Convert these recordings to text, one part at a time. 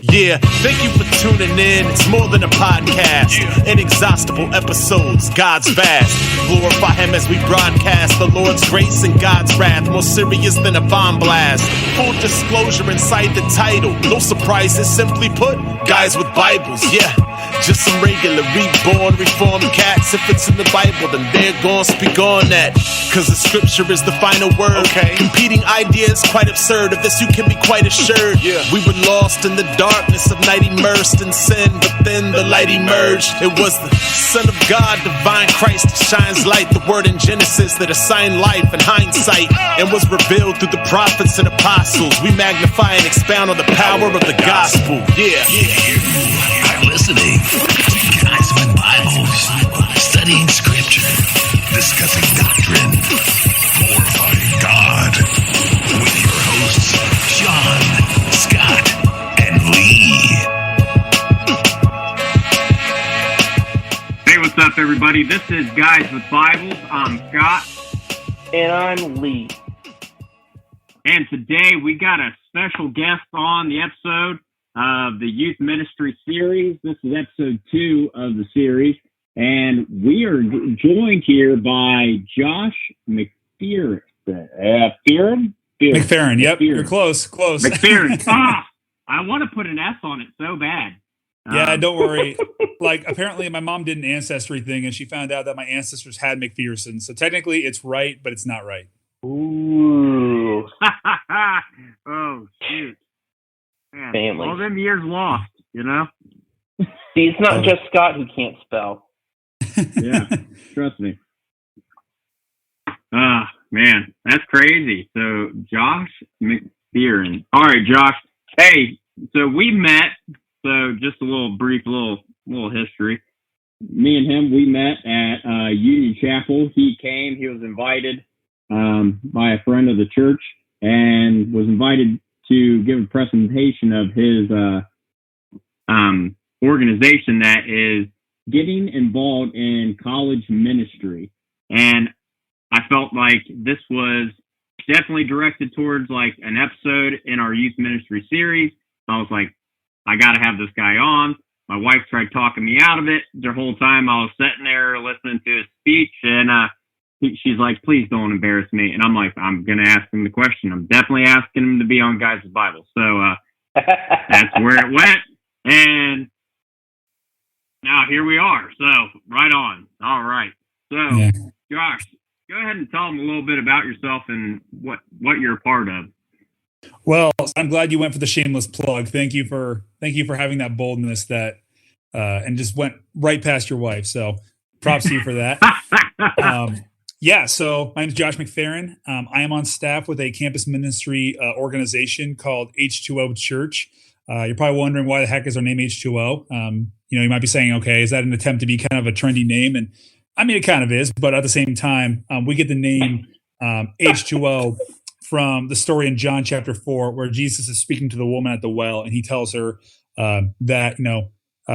Yeah, thank you for tuning in. It's more than a podcast. Inexhaustible episodes, God's vast. Glorify Him as we broadcast the Lord's grace and God's wrath, more serious than a bomb blast. Full disclosure inside the title. No surprises, simply put, guys with Bibles, yeah. Just some regular, reborn, reformed cats. If it's in the Bible, then they're gon' speak on that. Cause the scripture is the final word. Okay. Competing ideas, quite absurd. Of this you can be quite assured. Yeah. We were lost in the darkness of night, immersed in sin. But then the light emerged. It was the Son of God, divine Christ, that shines light. The word in Genesis that assigned life in hindsight. And was revealed through the prophets and apostles. We magnify and expound on the power of the gospel. Yeah. You are listening to Guys with Bibles, studying scripture, discussing doctrine, glorifying God, with your hosts, John, Scott, and Lee. Hey, what's up, everybody? This is Guys with Bibles. I'm Scott. And I'm Lee. And today we got a special guest on the episode of the Youth Ministry series. This is episode 2 of the series. And we are joined here by Josh McPheron. McPheron, yep. McPheron. You're close. McPheron. I want to put an S on it so bad. Yeah, don't worry. Like, apparently my mom did an ancestry thing, and she found out that my ancestors had McPherson. So technically it's right, but it's not right. Ooh. Oh, shoot. Man, Family. all them years lost, you know? See, it's not just Scott who can't spell. Yeah, trust me. Man, that's crazy. So, Josh McPheron. All right, Josh. Hey, so we met. So, just a little brief, little history. Me and him, we met at Union Chapel. He came. He was invited by a friend of the church and was invited to give a presentation of his organization that is getting involved in college ministry. And I felt like this was definitely directed towards like an episode in our youth ministry series. I was like, I got to have this guy on. My wife tried talking me out of it the whole time. I was sitting there listening to his speech, and she's like, please don't embarrass me. And I'm like, I'm going to ask him the question. I'm definitely asking him to be on Guys with Bible. So that's where it went. And now here we are. So right on. All right. So Josh, go ahead and tell them a little bit about yourself and what you're a part of. Well, I'm glad you went for the shameless plug. Thank you for having that boldness that and just went right past your wife. So props to you for that. Yeah, so my name is Josh McPheron. I am on staff with a campus ministry organization called H2O Church. You're probably wondering why the heck is our name H2O? You might be saying, okay, is that an attempt to be kind of a trendy name? And I mean, it kind of is, but at the same time, we get the name H2O from the story in John chapter 4, where Jesus is speaking to the woman at the well, and he tells her that,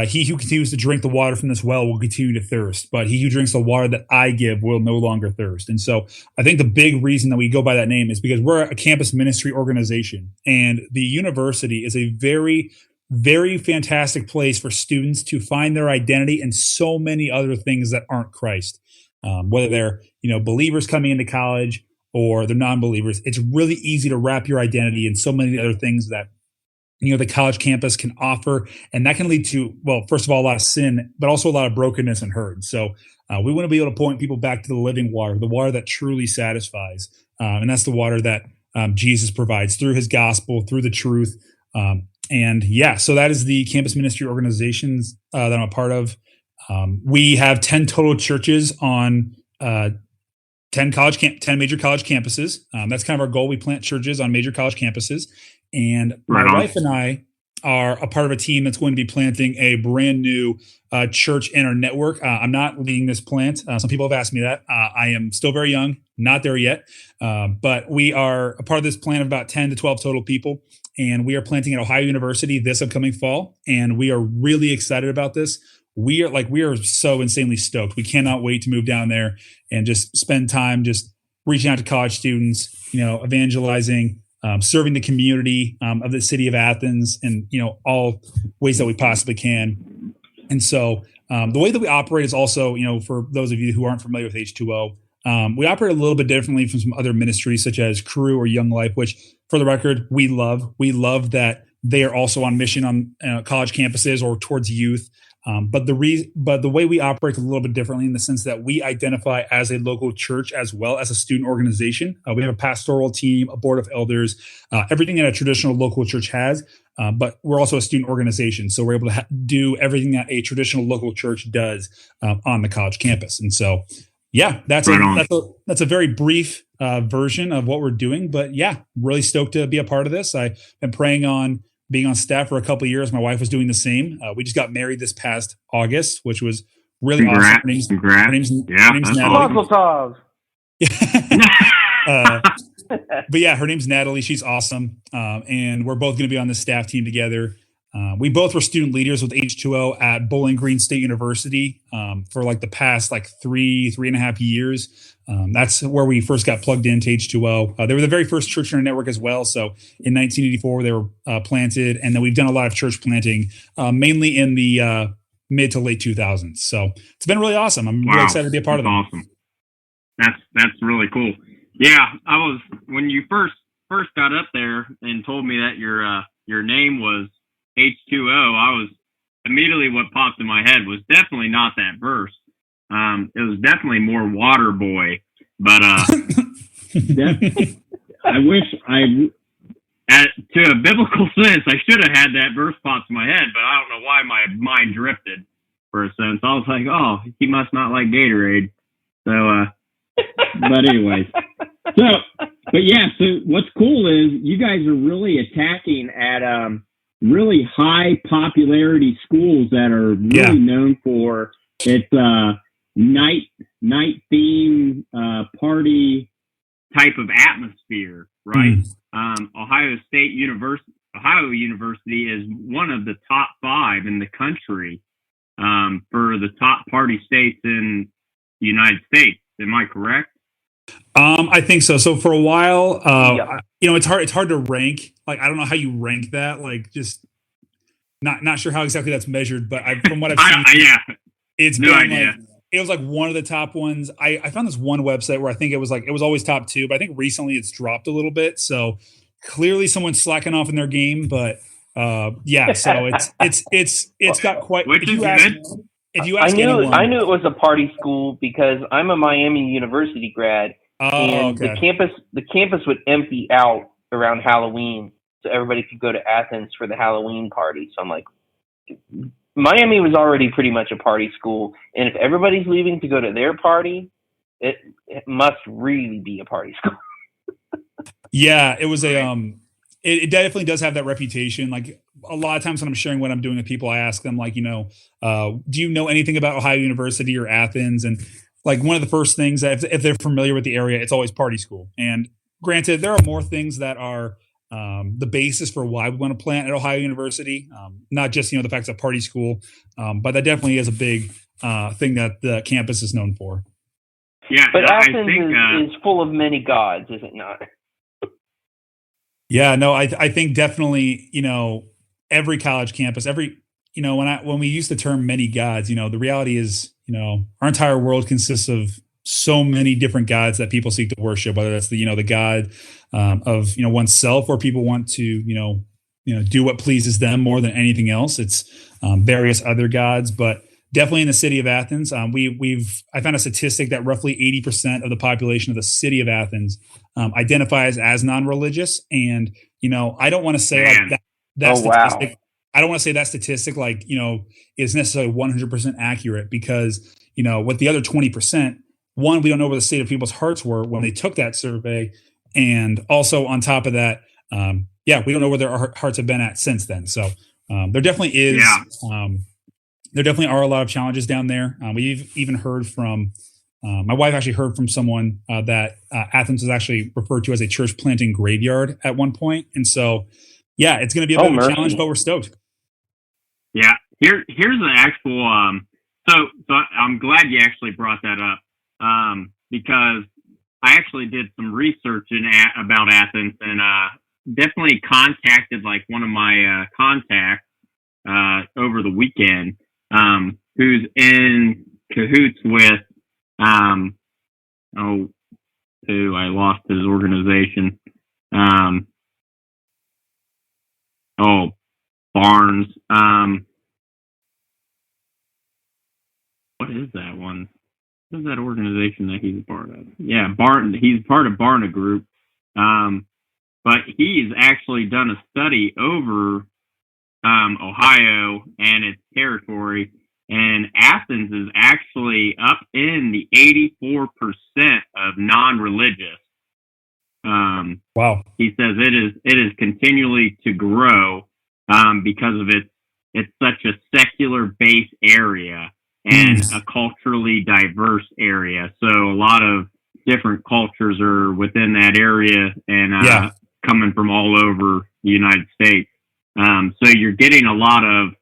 he who continues to drink the water from this well will continue to thirst, but he who drinks the water that I give will no longer thirst. And so I think the big reason that we go by that name is because we're a campus ministry organization, and the university is a very, very fantastic place for students to find their identity in so many other things that aren't Christ. Whether they're, believers coming into college or they're non-believers, it's really easy to wrap your identity in so many other things that the college campus can offer. And that can lead to, well, first of all, a lot of sin, but also a lot of brokenness and hurt. So we want to be able to point people back to the living water, the water that truly satisfies. And that's the water that Jesus provides through his gospel, through the truth. So that is the campus ministry organizations that I'm a part of. We have 10 total churches on 10 major college campuses. That's kind of our goal. We plant churches on major college campuses. And my wife and I are a part of a team that's going to be planting a brand new church in our network. I'm not leading this plant. Some people have asked me that. I am still very young, not there yet. But we are a part of this plant of about 10 to 12 total people. And we are planting at Ohio University this upcoming fall. And we are really excited about this. We are so insanely stoked. We cannot wait to move down there and just spend time just reaching out to college students, evangelizing, serving the community of the city of Athens in all ways that we possibly can. And so the way that we operate is also, for those of you who aren't familiar with H2O, we operate a little bit differently from some other ministries such as Crew or Young Life, which, for the record, we love. We love that they are also on mission on college campuses or towards youth. But the way we operate is a little bit differently in the sense that we identify as a local church as well as a student organization. We have a pastoral team, a board of elders, everything that a traditional local church has. But we're also a student organization, so we're able to do everything that a traditional local church does on the college campus. And so, yeah, that's a very brief version of what we're doing. But yeah, really stoked to be a part of this. I've been praying on being on staff for a couple of years. My wife was doing the same. We just got married this past August, which was really awesome. Her name's Natalie. But yeah, her name's Natalie. She's awesome. And we're both going to be on the staff team together. We both were student leaders with H2O at Bowling Green State University for like the past 3.5 years. That's where we first got plugged into H2O. They were the very first church in our network as well. So in 1984, they were planted. And then we've done a lot of church planting, mainly in the mid to late 2000s. So it's been really awesome. I'm really excited to be a part of it. Awesome. That's really cool. Yeah, when you first got up there and told me that your name was H2O, immediately what popped in my head was definitely not that verse. It was definitely more Water Boy, but I wish to a biblical sense, I should have had that verse pop in my head, but I don't know why my mind drifted for a sense. I was like, oh, he must not like Gatorade. So, but anyways, so what's cool is you guys are really attacking at really high popularity schools that are really known for its night theme party type of atmosphere, right? Ohio University is one of the top 5 in the country for the top party states in the United States. Am I correct? I think so. So for a while, it's hard to rank. Like, I don't know how you rank that. Like, just not sure how exactly that's measured. But from what I've seen, it's no idea. It was like one of the top ones. I found this one website where I think it was always top 2, but I think recently it's dropped a little bit. So clearly someone's slacking off in their game. But so it's got quite. If you ask anyone, I knew it was a party school because I'm a Miami University grad, and the campus would empty out around Halloween, so everybody could go to Athens for the Halloween party. So I'm like, Miami was already pretty much a party school, and if everybody's leaving to go to their party, it must really be a party school. Yeah, it was it definitely does have that reputation. Like, a lot of times when I'm sharing what I'm doing with people, I ask them, like, do you know anything about Ohio University or Athens? And like, one of the first things that if they're familiar with the area, it's always party school. And granted, there are more things that are the basis for why we want to plant at Ohio University, not just the fact it's a party school, but that definitely is a big thing that the campus is known for. Yeah, but Athens is full of many gods, is it not? Yeah, no, I think definitely, every college campus, when we use the term many gods, the reality is, our entire world consists of so many different gods that people seek to worship, whether that's the God of, oneself, or people want to, do what pleases them more than anything else. It's various other gods, but definitely in the city of Athens, I found a statistic that roughly 80% of the population of the city of Athens identifies as non-religious. And, I don't want to say like that statistic. Wow. I don't want to say that statistic is necessarily 100% accurate, because, with the other 20%, one, we don't know where the state of people's hearts were when they took that survey. And also on top of that, we don't know where their hearts have been at since then. So there definitely is. Yeah. There definitely are a lot of challenges down there. We've even heard from, my wife actually heard from someone that Athens was actually referred to as a church planting graveyard at one point. And so, yeah, it's going to be a bit of a challenge, but we're stoked. Yeah, here's an actual, so I'm glad you actually brought that up, because I actually did some research about Athens, and definitely contacted like one of my contacts over the weekend, who's in cahoots with I lost his organization. Barnes. What is that one? What is that organization that he's a part of? Yeah, he's part of Barna Group. But he's actually done a study over Ohio and its territory, and Athens is actually up in the 84% of non-religious. Wow. He says it is continually to grow because of it's such a secular based area and a culturally diverse area. So a lot of different cultures are within that area and coming from all over the United States. So you're getting a lot of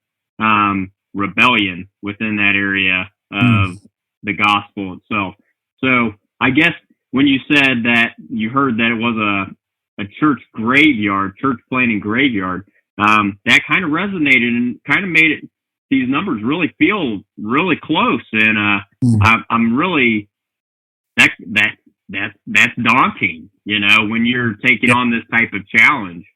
rebellion within that area of the gospel itself. So I guess when you said that you heard that it was a church graveyard, church planting graveyard, that kind of resonated and kind of made these numbers really feel really close. And I'm really that's daunting, when you're taking on this type of challenge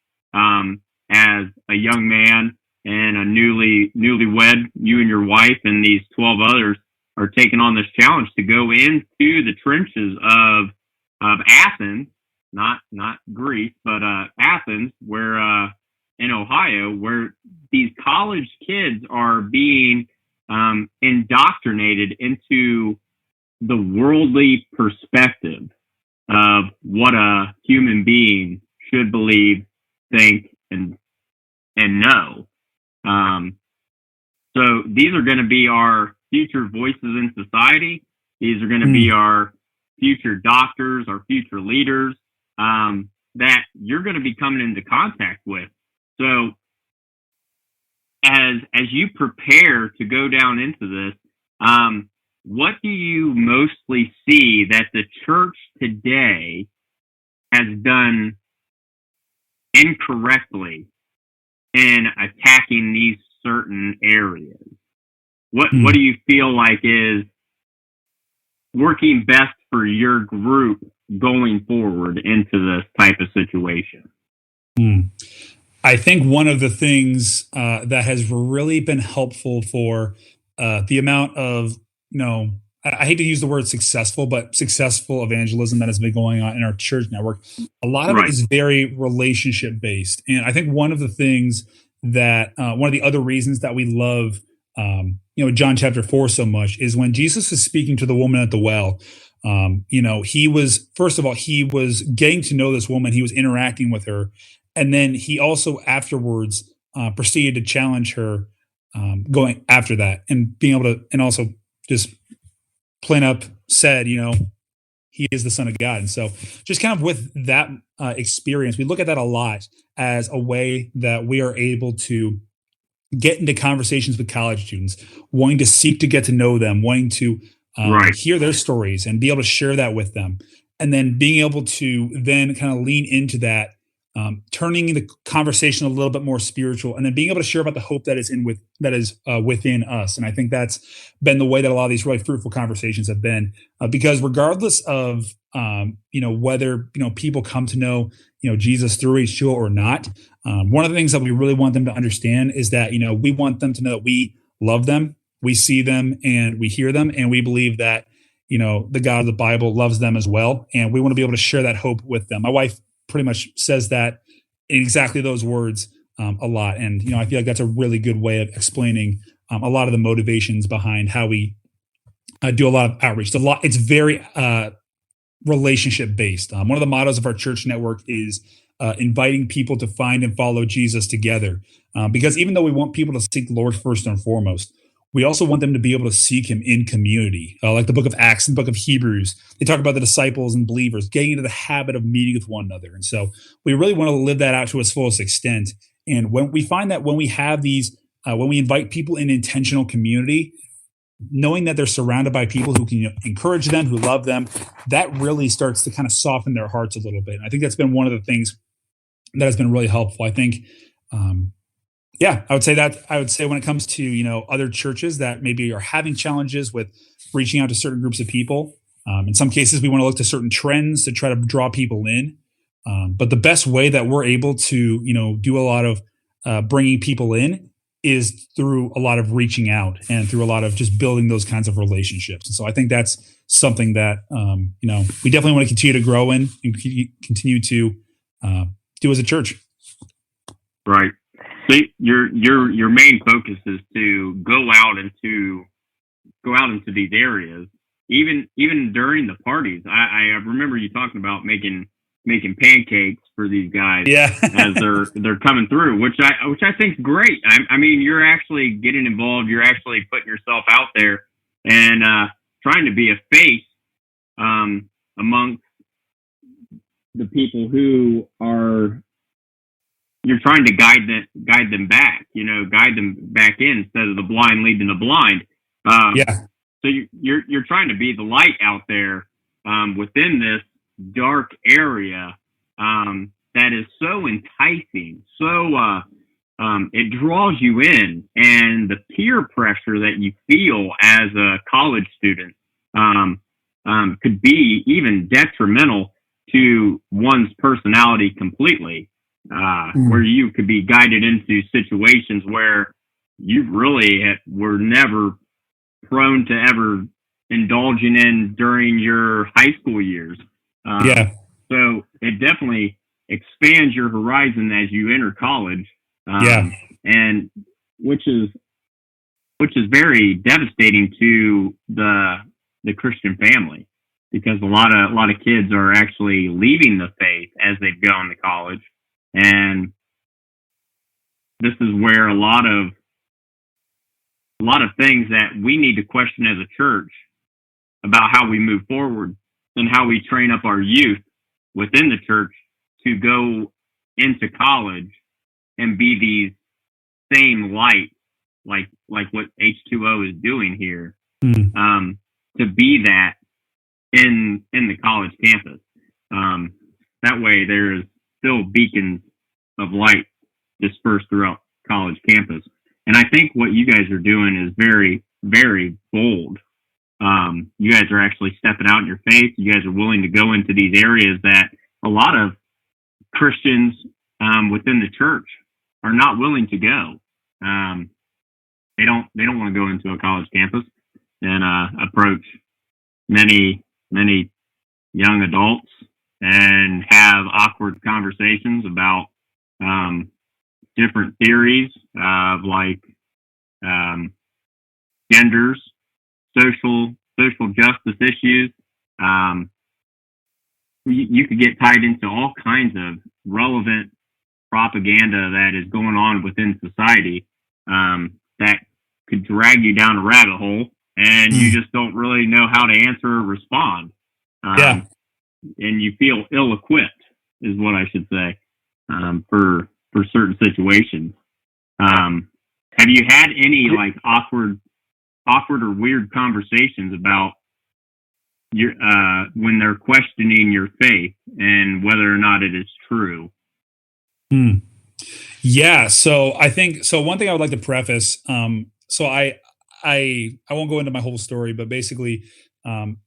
as a young man and a newlywed, you and your wife and these 12 others are taking on this challenge to go into the trenches of Athens, not Greece, but Athens, where in Ohio, where these college kids are being indoctrinated into the worldly perspective of what a human being should believe, think, and know. So these are going to be our future voices in society. These are going to be our future doctors, our future leaders, that you're going to be coming into contact with. So as you prepare to go down into this, what do you mostly see that the church today has done incorrectly in attacking these certain areas? What do you feel like is working best for your group going forward into this type of situation? I think one of the things that has really been helpful for the amount of, I hate to use the word successful, but successful evangelism that has been going on in our church network, a lot of it is very relationship based. And I think one of the things that, one of the other reasons that we love, John chapter 4 so much is when Jesus is speaking to the woman at the well. He was, first of all, he was getting to know this woman. He was interacting with her. And then he also afterwards proceeded to challenge her going after that and being able to, and also just plain up said, he is the Son of God. And so just kind of with that experience, we look at that a lot as a way that we are able to get into conversations with college students, wanting to seek to get to know them, wanting to hear their stories and be able to share that with them. And then being able to then kind of lean into that, turning the conversation a little bit more spiritual, and then being able to share about the hope that is within us. And I think that's been the way that a lot of these really fruitful conversations have been, because regardless of whether people come to know Jesus through H2O or not, one of the things that we really want them to understand is that we want them to know that we love them, we see them, and we hear them, and we believe that the God of the Bible loves them as well, and we want to be able to share that hope with them. My wife pretty much says that in exactly those words a lot. And, I feel like that's a really good way of explaining a lot of the motivations behind how we do a lot of outreach. It's very relationship based. One of the mottos of our church network is inviting people to find and follow Jesus together. Because even though we want people to seek the Lord first and foremost, we also want them to be able to seek him in community. Like the book of Acts and the book of Hebrews, they talk about the disciples and believers getting into the habit of meeting with one another. And so we really want to live that out to its fullest extent. And when we find that when we have these, when we invite people in intentional community, knowing that they're surrounded by people who can encourage them, who love them, that really starts to kind of soften their hearts a little bit. And I think that's been one of the things that has been really helpful. I think, I would say that. I would say when it comes to other churches that maybe are having challenges with reaching out to certain groups of people, in some cases we want to look to certain trends to try to draw people in. But the best way that we're able to do a lot of bringing people in is through a lot of reaching out and through a lot of just building those kinds of relationships. And so I think that's something that we definitely want to continue to grow in and continue to do as a church. Right. So your main focus is to go out into these areas, even during the parties. I remember you talking about making pancakes for these guys as they're coming through, which I think is great. I mean, you're actually getting involved. You're actually putting yourself out there and trying to be a face amongst the people who are. You're trying to guide them back, guide them back in instead of the blind leading the blind. So you're trying to be the light out there within this dark area that is so enticing. So it draws you in, and the peer pressure that you feel as a college student could be even detrimental to one's personality completely. Where you could be guided into situations where you really were never prone to ever indulging in during your high school years. So it definitely expands your horizon as you enter college. And which is very devastating to the Christian family, because a lot of kids are actually leaving the faith as they go into college. And this is where a lot of things that we need to question as a church about how we move forward and how we train up our youth within the church to go into college and be these same light, like what H2O is doing here, to be that in the college campus. That way there's still beacons of light dispersed throughout college campus. And I think what you guys are doing is very, very bold. You guys are actually stepping out in your faith. You guys are willing to go into these areas that a lot of Christians within the church are not willing to go. They don't want to go into a college campus and approach many young adults and have awkward conversations about different theories of genders, social justice issues. You could get tied into all kinds of relevant propaganda that is going on within society that could drag you down a rabbit hole, and you just don't really know how to answer or respond. And you feel ill-equipped, is what I should say, for certain situations. Have you had any awkward or weird conversations about your when they're questioning your faith and whether or not it is true? Yeah. So I think one thing I would like to preface. So I won't go into my whole story, but basically, when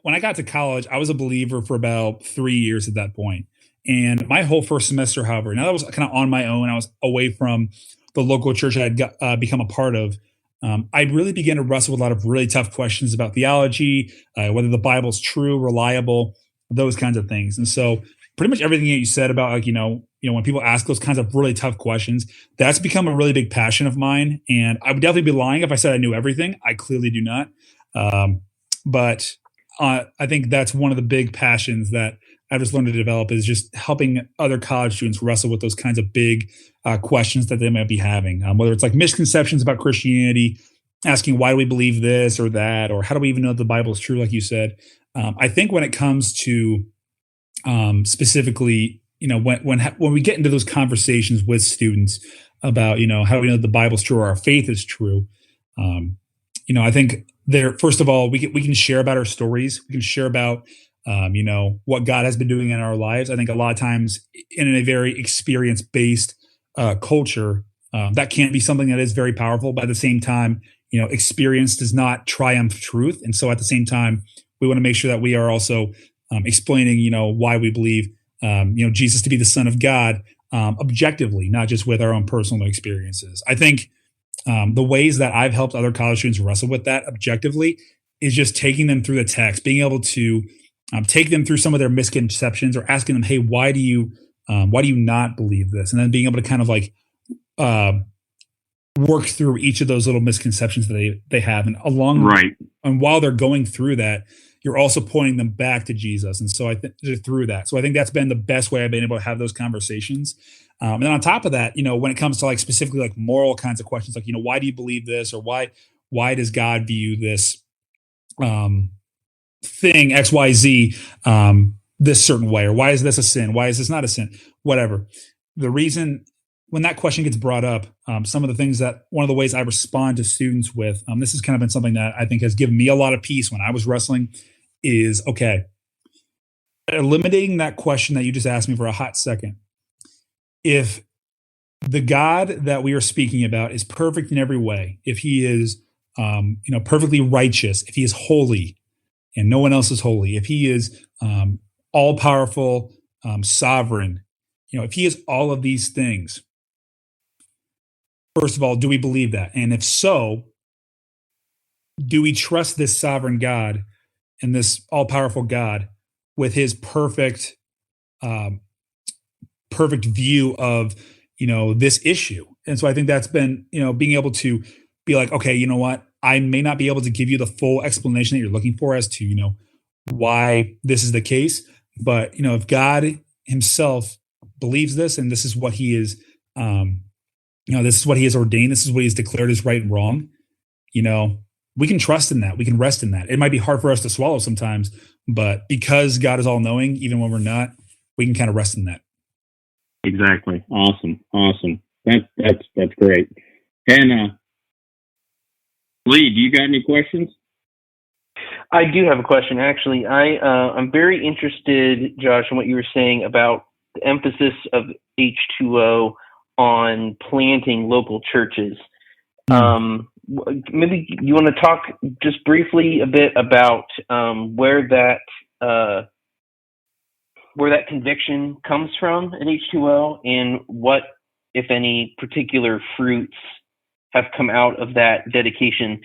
I got to college, I was a believer for about 3 years at that point. And my whole first semester, however, now that was kind of on my own, I was away from the local church I had become a part of. I really began to wrestle with a lot of really tough questions about theology, whether the Bible's true, reliable, those kinds of things. And so pretty much everything that you said about when people ask those kinds of really tough questions, that's become a really big passion of mine. And I would definitely be lying if I said I knew everything. I clearly do not. But I think that's one of the big passions that I've just learned to develop, is just helping other college students wrestle with those kinds of big questions that they might be having, whether it's like misconceptions about Christianity, asking why do we believe this or that, or how do we even know that the Bible is true, like you said. I think when it comes to specifically, when we get into those conversations with students about, how do we know that the Bible's true or our faith is true, I think first of all, we can share about our stories. We can share about what God has been doing in our lives. I think a lot of times in a very experience-based culture, that can't be something that is very powerful. But at the same time, experience does not triumph truth. And so at the same time, we want to make sure that we are also explaining, why we believe, Jesus to be the Son of God objectively, not just with our own personal experiences. I think the ways that I've helped other college students wrestle with that objectively is just taking them through the text, being able to take them through some of their misconceptions, or asking them, hey, why do you not believe this? And then being able to kind of like work through each of those little misconceptions that they have. And and while they're going through that, you're also pointing them back to Jesus. And so I think through that. So I think that's been the best way I've been able to have those conversations. And then on top of that, when it comes to like specifically like moral kinds of questions, like, why do you believe this? Or why does God view this thing XYZ this certain way? Or why is this a sin? Why is this not a sin? Whatever. The reason when that question gets brought up, some of the things that one of the ways I respond to students with, this has kind of been something that I think has given me a lot of peace when I was wrestling, is okay, eliminating that question that you just asked me for a hot second. If the God that we are speaking about is perfect in every way, if he is, perfectly righteous, if he is holy and no one else is holy, if he is all powerful, sovereign, if he is all of these things, first of all, do we believe that? And if so, do we trust this sovereign God and this all-powerful God with his perfect view of, this issue? And so I think that's been, being able to be like, okay, you know what? I may not be able to give you the full explanation that you're looking for as to, why this is the case. But, if God himself believes this, and this is what he is, this is what he has ordained, this is what he's declared as right and wrong, we can trust in that. We can rest in that. It might be hard for us to swallow sometimes, but because God is all knowing, even when we're not, we can kind of rest in that. Exactly. Awesome. That's great. And Lee, do you got any questions? I do have a question, actually. I'm very interested, Josh, in what you were saying about the emphasis of H2O on planting local churches. Maybe you want to talk just briefly a bit about where that conviction comes from at H2O, and what, if any, particular fruits have come out of that dedication.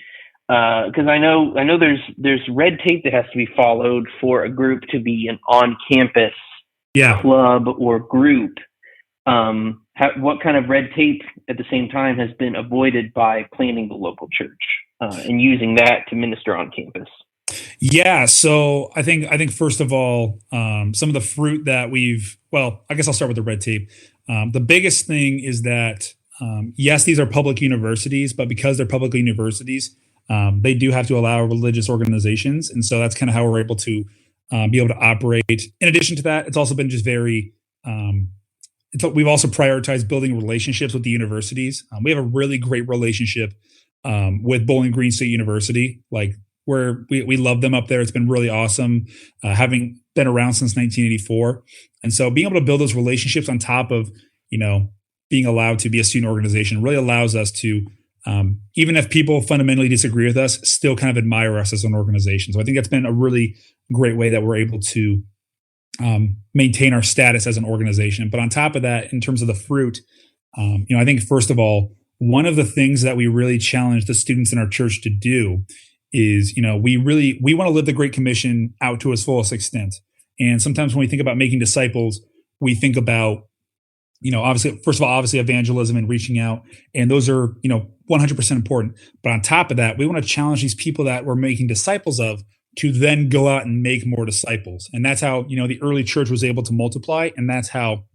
Because I know there's red tape that has to be followed for a group to be an on-campus club or group. What kind of red tape at the same time has been avoided by planting the local church and using that to minister on campus? Yeah, so I think first of all, some of the fruit that I guess I'll start with the red tape. The biggest thing is that yes, these are public universities, but because they're public universities, they do have to allow religious organizations. And so that's kind of how we're able to be able to operate. In addition to that, it's also been just very, we've also prioritized building relationships with the universities. We have a really great relationship with Bowling Green State University. Like we love them up there. It's been really awesome, having been around since 1984. And so being able to build those relationships on top of, being allowed to be a student organization really allows us to, even if people fundamentally disagree with us, still kind of admire us as an organization. So I think that's been a really great way that we're able to maintain our status as an organization. But on top of that, in terms of the fruit, I think first of all, one of the things that we really challenge the students in our church to do is, we want to live the Great Commission out to its fullest extent. And sometimes when we think about making disciples, we think about, obviously evangelism and reaching out. And those are, 100% important. But on top of that, we want to challenge these people that we're making disciples of to then go out and make more disciples. And that's how, the early church was able to multiply. And that's how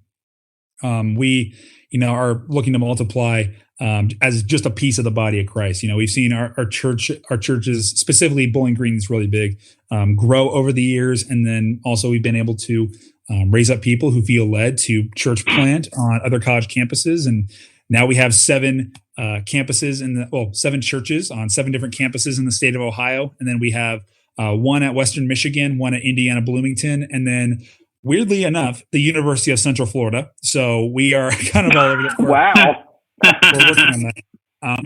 we, are looking to multiply as just a piece of the body of Christ. We've seen our churches, specifically Bowling Green is really big, grow over the years. And then also we've been able to raise up people who feel led to church plant on other college campuses. And now we have 7 campuses 7 churches on 7 different campuses in the state of Ohio. And then we have one at Western Michigan, one at Indiana Bloomington, and then weirdly enough, the University of Central Florida. So we are kind of all over the Wow. We're working on that.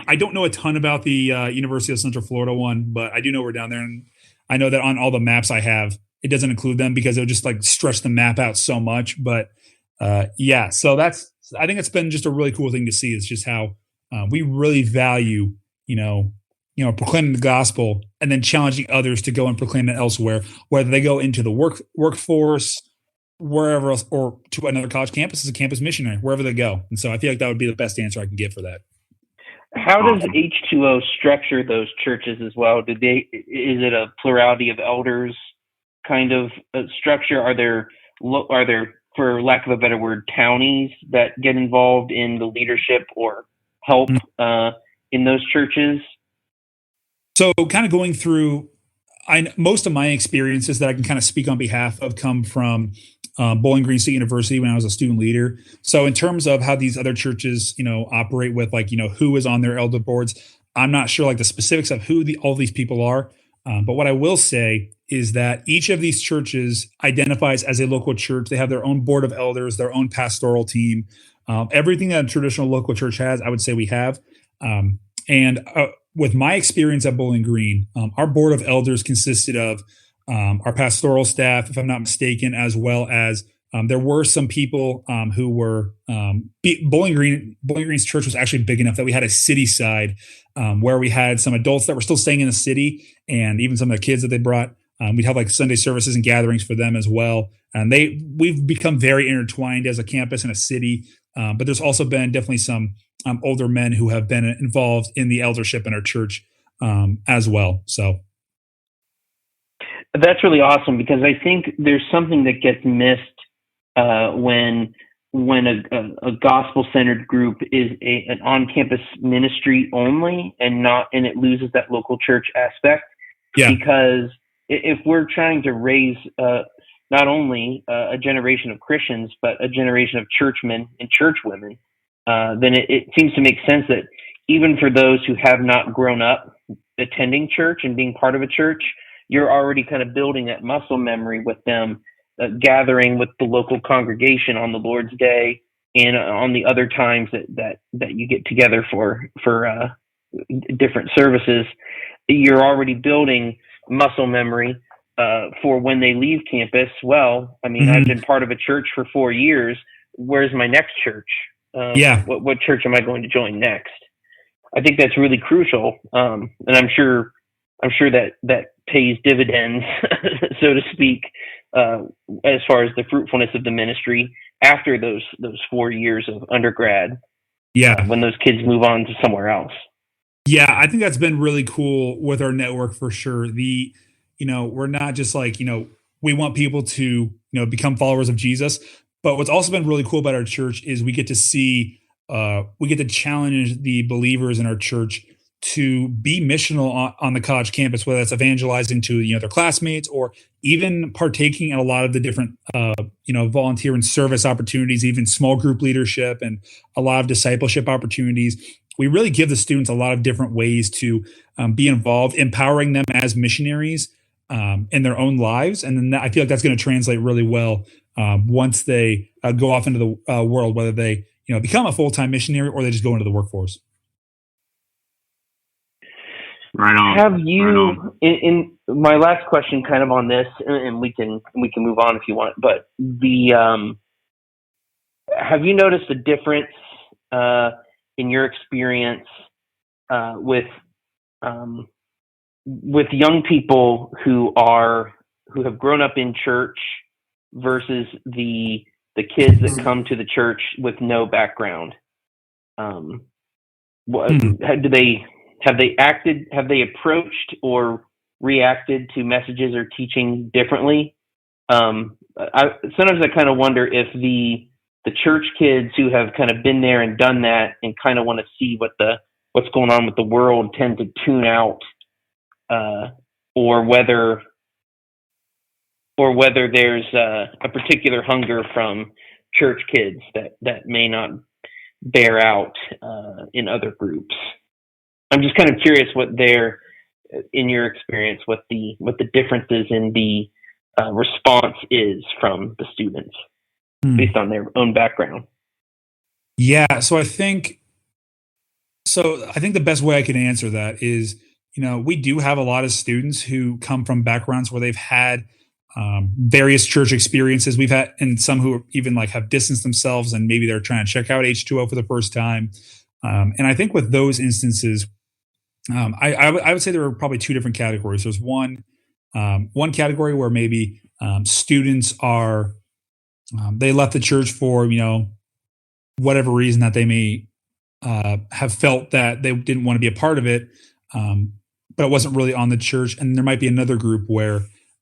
I don't know a ton about the University of Central Florida one, but I do know we're down there, and I know that on all the maps I have, it doesn't include them because it would just like stretch the map out so much. But yeah, so I think it's been just a really cool thing to see. Is just how we really value, proclaiming the gospel and then challenging others to go and proclaim it elsewhere, whether they go into the workforce, wherever else, or to another college campus as a campus missionary, wherever they go. And so I feel like that would be the best answer I can get for that. How does H2O structure those churches as well? Is it a plurality of elders kind of structure? Are there, for lack of a better word, townies that get involved in the leadership or help in those churches? So kind of going through, most of my experiences that I can kind of speak on behalf of come from Bowling Green State University when I was a student leader. So in terms of how these other churches, operate with who is on their elder boards, I'm not sure the specifics of who all these people are. But what I will say is that each of these churches identifies as a local church. They have their own board of elders, their own pastoral team, everything that a traditional local church has, I would say we have. And with my experience at Bowling Green, our board of elders consisted of our pastoral staff, if I'm not mistaken, as well as there were some people who were Bowling Green's church was actually big enough that we had a city side where we had some adults that were still staying in the city, and even some of the kids that they brought. We'd have Sunday services and gatherings for them as well. And we've become very intertwined as a campus and a city. But there's also been definitely some older men who have been involved in the eldership in our church as well. So. That's really awesome, because I think there's something that gets missed when a gospel-centered group is an on-campus ministry only, and it loses that local church aspect. Yeah. Because if we're trying to raise not only a generation of Christians but a generation of churchmen and churchwomen, then it seems to make sense that even for those who have not grown up attending church and being part of a church, you're already kind of building that muscle memory with them, gathering with the local congregation on the Lord's Day and on the other times that you get together for different services. You're already building muscle memory for when they leave campus. Well, I mean, I've been part of a church for 4 years. Where's my next church? What church am I going to join next? I think that's really crucial, and I'm sure that pays dividends, so to speak, as far as the fruitfulness of the ministry after those 4 years of undergrad. Yeah, when those kids move on to somewhere else. Yeah, I think that's been really cool with our network for sure. We're not just we want people to become followers of Jesus, but what's also been really cool about our church is we get to challenge the believers in our church to be missional on the college campus, whether that's evangelizing to their classmates or even partaking in a lot of the different volunteer and service opportunities, even small group leadership and a lot of discipleship opportunities. We really give the students a lot of different ways to be involved, empowering them as missionaries in their own lives, and then I feel like that's going to translate really well once they go off into the world, whether they become a full-time missionary or they just go into the workforce. Right on. Have you, in my last question kind of on this, and we can move on if you want, but have you noticed a difference in your experience with young people who have grown up in church versus the kids that come to the church with no background? Have they approached or reacted to messages or teaching differently? Sometimes I kind of wonder if the church kids who have kind of been there and done that and kind of want to see what's going on with the world tend to tune out, or whether there's a particular hunger from church kids that may not bear out in other groups. I'm just kind of curious what in your experience, what the differences in the response is from the students based on their own background. Yeah, so I think the best way I can answer that is, we do have a lot of students who come from backgrounds where they've had various church experiences. We've had, and some who even like have distanced themselves and maybe they're trying to check out H2O for the first time. And I think with those instances, I would say there are probably two different categories. There's one category where maybe students are they left the church for whatever reason that they may have felt that they didn't want to be a part of it, but it wasn't really on the church. And there might be another group where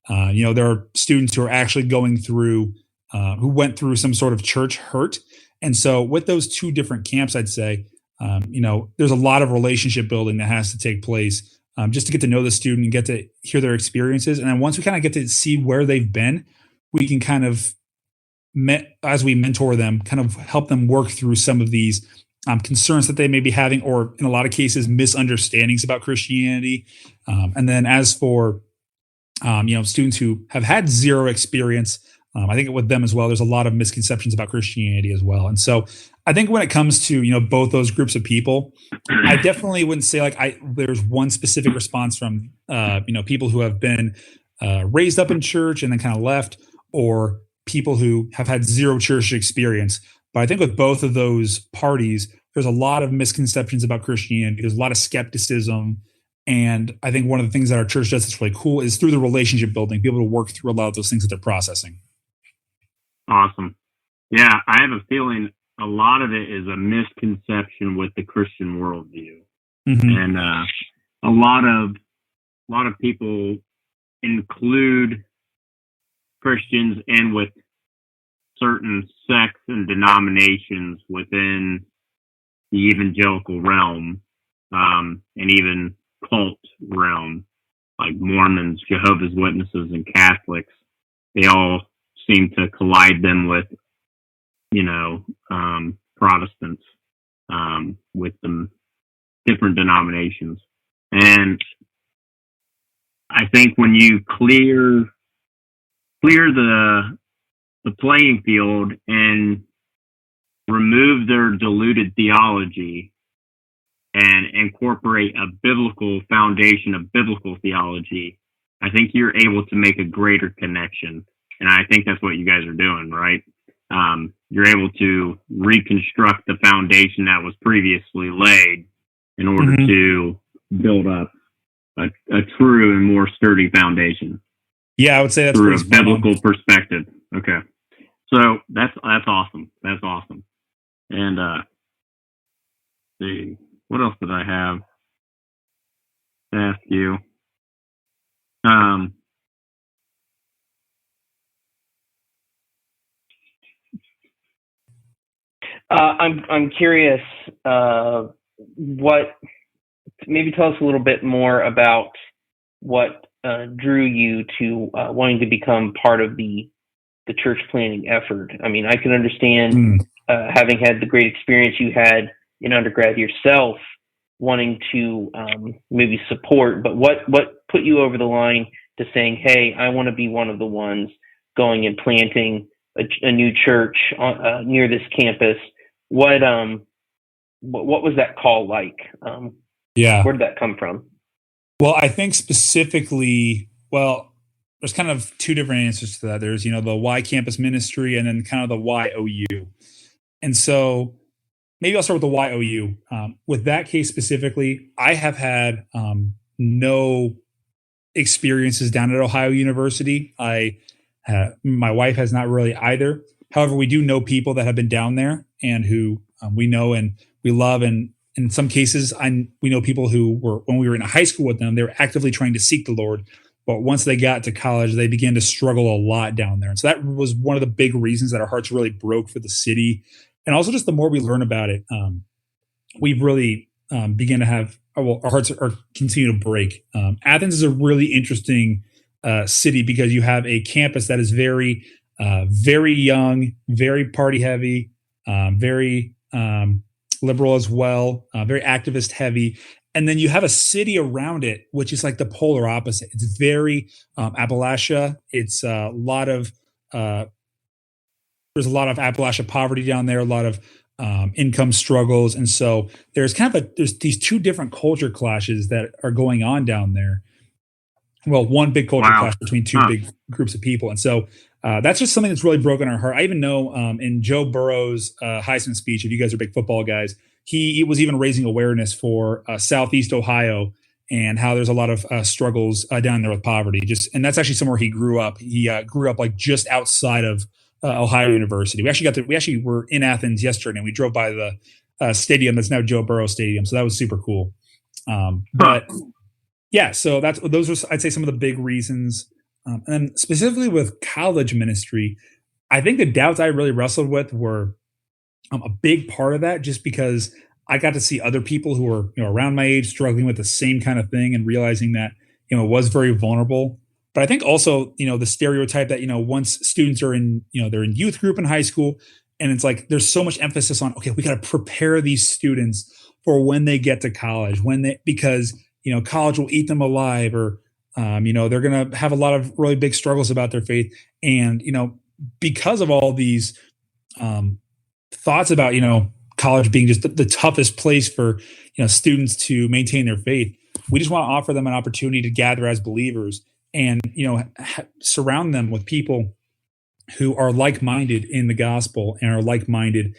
there are students who are actually going through who went through some sort of church hurt. And so with those two different camps, I'd say there's a lot of relationship building that has to take place just to get to know the student and get to hear their experiences. And then once we kind of get to see where they've been, we can kind of, as we mentor them, kind of help them work through some of these concerns that they may be having, or in a lot of cases, misunderstandings about Christianity. And then as for, students who have had zero experience, I think with them as well, there's a lot of misconceptions about Christianity as well. And so I think when it comes to, both those groups of people, I definitely wouldn't say there's one specific response from, people who have been raised up in church and then kind of left, or people who have had zero church experience. But I think with both of those parties, there's a lot of misconceptions about Christianity. There's a lot of skepticism. And I think one of the things that our church does that's really cool is through the relationship building, be able to work through a lot of those things that they're processing. Awesome. Yeah, I have a feeling a lot of it is a misconception with the Christian worldview. Mm-hmm. And a lot of people include Christians in with certain sects and denominations within the evangelical realm, and even cult realm, like Mormons, Jehovah's Witnesses, and Catholics. They all seem to collide them with, Protestants, with the different denominations. And I think when you clear the playing field and remove their diluted theology and incorporate a biblical foundation of biblical theology, I think you're able to make a greater connection. And I think that's what you guys are doing, right? You're able to reconstruct the foundation that was previously laid in order to build up a true and more sturdy foundation. Yeah, I would say that's through a biblical perspective. Okay. So that's awesome. That's awesome. And see, what else did I have to ask you? I'm curious. Maybe tell us a little bit more about what drew you to wanting to become part of the church planning effort. I mean, I can understand having had the great experience you had in undergrad yourself, wanting to maybe support, but what put you over the line to saying, hey, I want to be one of the ones going and planting a new church near this campus? What was that call like? Where did that come from? Well, I think specifically, there's kind of two different answers to that. There's, the Y campus ministry and then kind of the YOU. And so maybe I'll start with the YOU. With that case specifically, I have had no experiences down at Ohio University. My wife has not really either. However, we do know people that have been down there and who we know and we love. And in some cases, we know people who were, when we were in high school with them, they were actively trying to seek the Lord. But once they got to college, they began to struggle a lot down there. And so that was one of the big reasons that our hearts really broke for the city. And also just the more we learn about it, we've really began to have, our hearts are continue to break. Athens is a really interesting city because you have a campus that is very, very young, very party heavy, very liberal as well, very activist heavy. And then you have a city around it, which is like the polar opposite. It's very Appalachia. It's a lot of there's a lot of Appalachia poverty down there, a lot of income struggles, and so there's there's these two different culture clashes that are going on down there. Well, one big culture clash between two big groups of people, and so that's just something that's really broken our heart. I even know in Joe Burrow's Heisman speech, if you guys are big football guys, he was even raising awareness for Southeast Ohio and how there's a lot of struggles down there with poverty. And that's actually somewhere he grew up. He grew up like just outside of Ohio University. We actually were in Athens yesterday, and we drove by the stadium that's now Joe Burrow Stadium. So that was super cool. But yeah, so those are, I'd say, some of the big reasons. And then specifically with college ministry, I think the doubts I really wrestled with were a big part of that, just because I got to see other people who were around my age struggling with the same kind of thing and realizing that it was very vulnerable. But I think also the stereotype that once students are in they're in youth group in high school, and it's like there's so much emphasis on, okay, we got to prepare these students for when they get to college, because college will eat them alive, or they're going to have a lot of really big struggles about their faith. And, because of all these thoughts about, college being just the toughest place for, students to maintain their faith, we just want to offer them an opportunity to gather as believers and, surround them with people who are like-minded in the gospel and are like-minded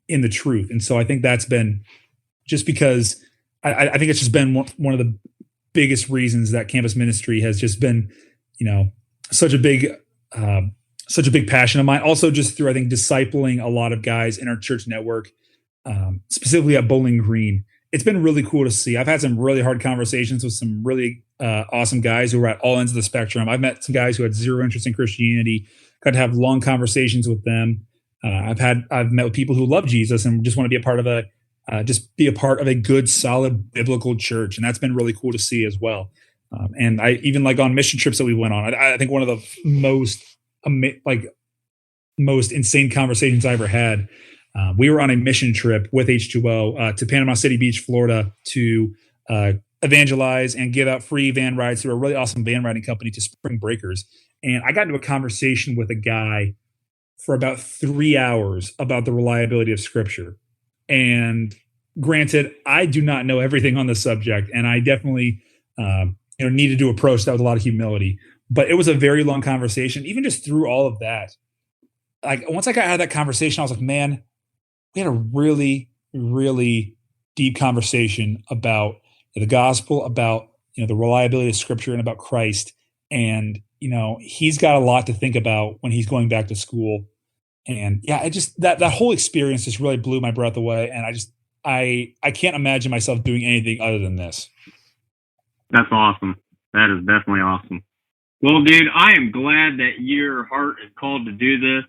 in the truth. And so I think that's been just because I think it's just been one of the biggest reasons that campus ministry has just been, such a big passion of mine. Also, just through, I think, discipling a lot of guys in our church network, specifically at Bowling Green. It's been really cool to see. I've had some really hard conversations with some really awesome guys who are at all ends of the spectrum. I've met some guys who had zero interest in Christianity, got to have long conversations with them. I've met with people who love Jesus and just want to be a part of a good, solid biblical church. And that's been really cool to see as well. And I even like on mission trips that we went on, I think one of the most insane conversations I ever had. We were on a mission trip with H2O to Panama City Beach, Florida, to evangelize and give out free van rides through a really awesome van riding company to spring breakers. And I got into a conversation with a guy for about 3 hours about the reliability of Scripture. And granted, I do not know everything on the subject, and I definitely needed to approach that with a lot of humility. But it was a very long conversation. Even just through all of that, like once I got out of that conversation, I was like, man, we had a really, really deep conversation about the gospel, about the reliability of Scripture, and about Christ. And he's got a lot to think about when he's going back to school. And yeah, it just that whole experience just really blew my breath away. And I can't imagine myself doing anything other than this. That's awesome. That is definitely awesome. Well, dude, I am glad that your heart is called to do this.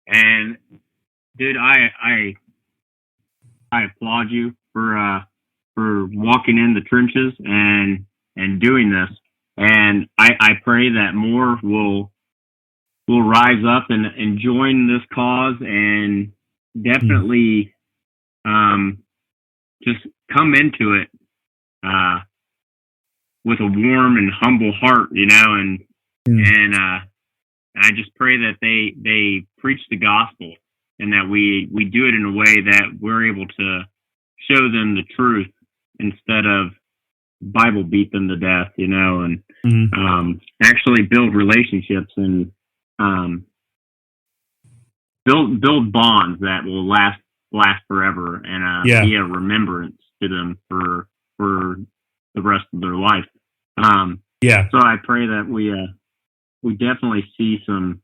And dude, I applaud you for walking in the trenches and doing this. And I pray that more will rise up and join this cause, and definitely just come into it with a warm and humble heart, and I just pray that they preach the gospel, and that we do it in a way that we're able to show them the truth instead of Bible beat them to death, and actually build relationships and build bonds that will last forever, and be a remembrance to them for the rest of their life. So I pray that we definitely see some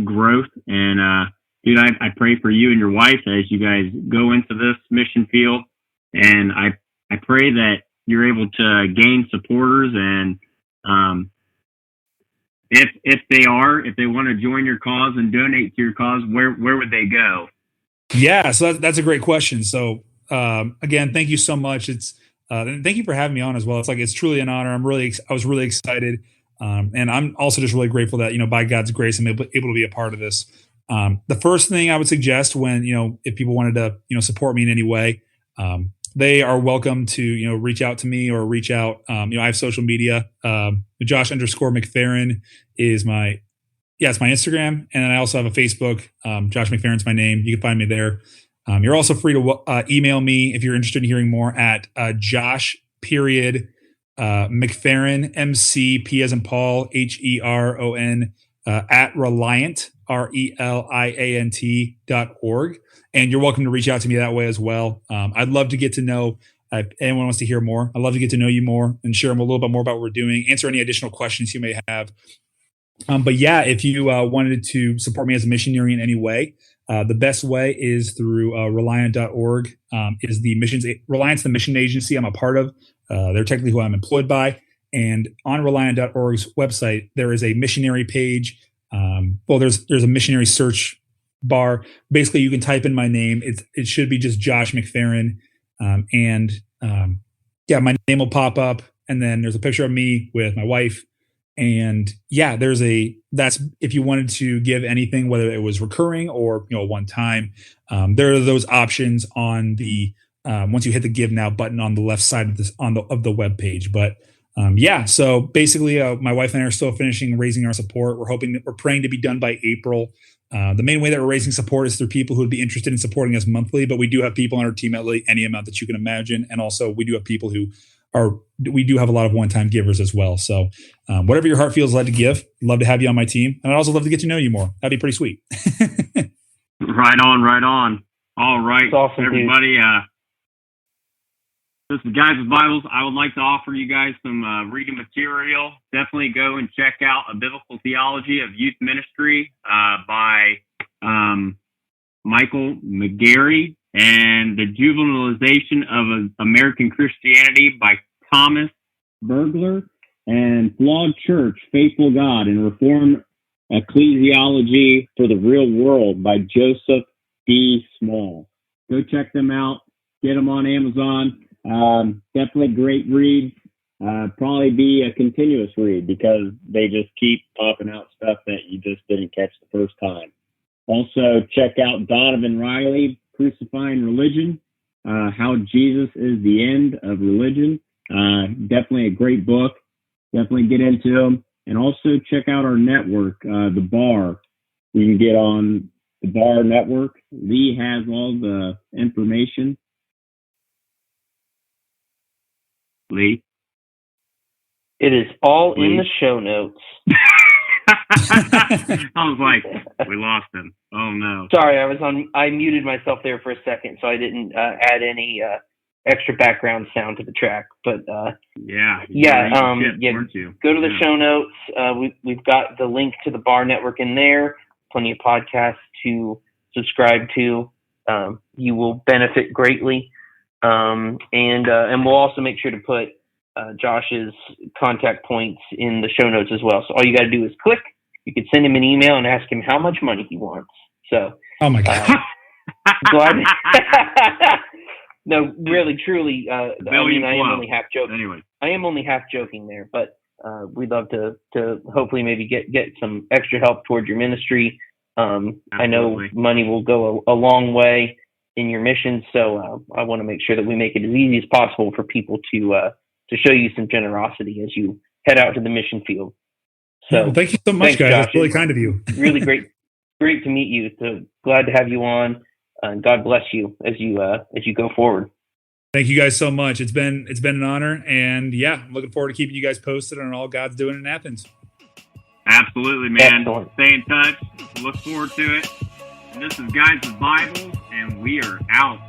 growth, and dude, I pray for you and your wife as you guys go into this mission field, and I pray that you're able to gain supporters, and if they want to join your cause and donate to your cause, where would they go? Yeah, so that's a great question. So again, thank you so much. And thank you for having me on as well. It's truly an honor. I was really excited, and I'm also just really grateful that by God's grace I'm able to be a part of this. The first thing I would suggest when if people wanted to support me in any way, they are welcome to, reach out to me or reach out. I have social media. Josh _McPheron is my Instagram. And then I also have a Facebook. Josh McPheron's my name. You can find me there. You're also free to email me if you're interested in hearing more at Josh McPheron, MC, as in Paul, HERON, at Reliant, RELIANT.org. And you're welcome to reach out to me that way as well. I'd love to get to know, if anyone wants to hear more, I'd love to get to know you more and share a little bit more about what we're doing, answer any additional questions you may have. But yeah, if you wanted to support me as a missionary in any way, the best way is through Reliant.org. Is the missions Reliant's the mission agency I'm a part of. They're technically who I'm employed by. And on Reliant.org's website, there is a missionary page. There's a missionary search bar. Basically, you can type in my name. It should be just Josh McPheron, my name will pop up, and then there's a picture of me with my wife. And yeah, that's if you wanted to give anything, whether it was recurring or one time. There are those options on the once you hit the Give Now button on the left side of the web page. But so basically, my wife and I are still finishing raising our support. We're praying to be done by April. The main way that we're raising support is through people who would be interested in supporting us monthly. But we do have people on our team at any amount that you can imagine, and also we do have people we do have a lot of one-time givers as well. So whatever your heart feels led to give, love to have you on my team. And I'd also love to get to know you more. That'd be pretty sweet. Right on. All right, awesome, everybody. This is Guys with Bibles. I would like to offer you guys some reading material. Definitely go and check out A Biblical Theology of Youth Ministry by Michael McGarry, and The Juvenilization of American Christianity by Thomas Bergler, and Flawed Church, Faithful God, and Reformed Ecclesiology for the Real World by Joseph D. Small. Go check them out. Get them on Amazon. Definitely great read. Probably be a continuous read because they just keep popping out stuff that you just didn't catch the first time. Also, check out Donovan Riley, Crucifying Religion, How Jesus is the End of Religion. Definitely a great book. Definitely get into them. And also check out our network, The Bar. You can get on The Bar Network. Lee has all the information. Lee? It is all in the show notes. I was like, we lost him. Oh no! Sorry, I muted myself there for a second, so I didn't add any extra background sound to the track. But go to the show notes. We've got the link to the Bar Network in there. Plenty of podcasts to subscribe to. You will benefit greatly, and we'll also make sure to put Josh's contact points in the show notes as well. So all you got to do is click. You could send him an email and ask him how much money he wants. So, oh my God. Glad. No, really, truly. I am only half joking. Anyway, I am only half joking there, but we'd love to hopefully maybe get some extra help toward your ministry. I know money will go a long way in your mission, so I want to make sure that we make it as easy as possible for people to show you some generosity as you head out to the mission field. So well, thank you so much, guys. Josh. That's really kind of you. Really great to meet you. So glad to have you on. And God bless you as you go forward. Thank you guys so much. It's been an honor, and I'm looking forward to keeping you guys posted on all God's doing in Athens. Absolutely, man. Excellent. Stay in touch. Look forward to it. And this is Guys with Bibles, and we are out.